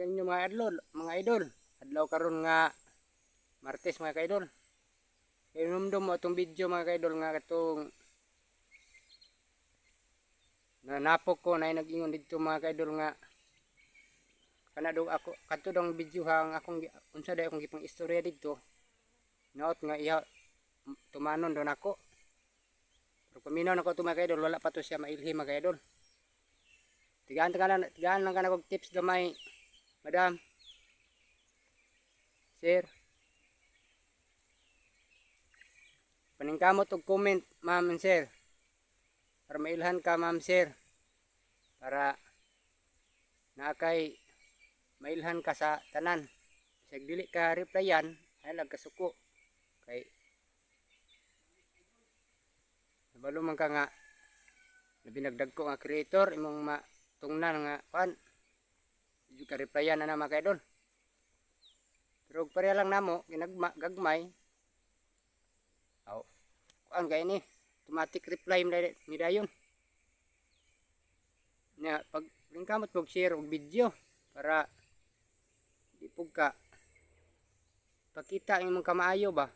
inyo mga idol. Adlaw karon nga Martes mga kaidol. Inumdum mo itong video mga kaidol nga katong nanapok ko na nag-ingon dito mga kaidol nga kanadong ako kadto dong video hang akong unsa day akong gipang istorya dito. Naot nga iya tumanon don ako. Pero paminaw na ko ito mga kaidol, wala pa to siya mailhi mga kaidol. Tigaan lang ka na kong tips gamay, madam, sir. Paningkamot og comment, ma'am and sir. Para mailhan ka, ma'am, sir. Para nakay mailhan ka sa tanan. Bisag dili ka replyan, ay lang kasuko. Kay nabalo man ka nga nabinagdag ko nga creator imong matungnan nga kan di ka replyan na mga kaidol. Pero pareha lang namo gagmay. Kuan kay ni automatic reply mi dayon. Nya pag kamot pog share og video para di pug ka pakita imong kamaayo ba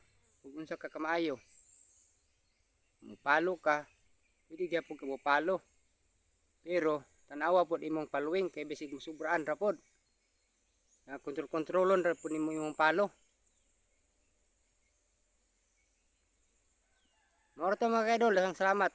ug unsa ka kamaayo. Mupalo ka, hindi gyud pug ka mupalo. Pero tanawa pod imong following kay bisig musubraan ra pod. Na kontrolon ra pod nimo imong palo. Moro to mga kaidol, salamat.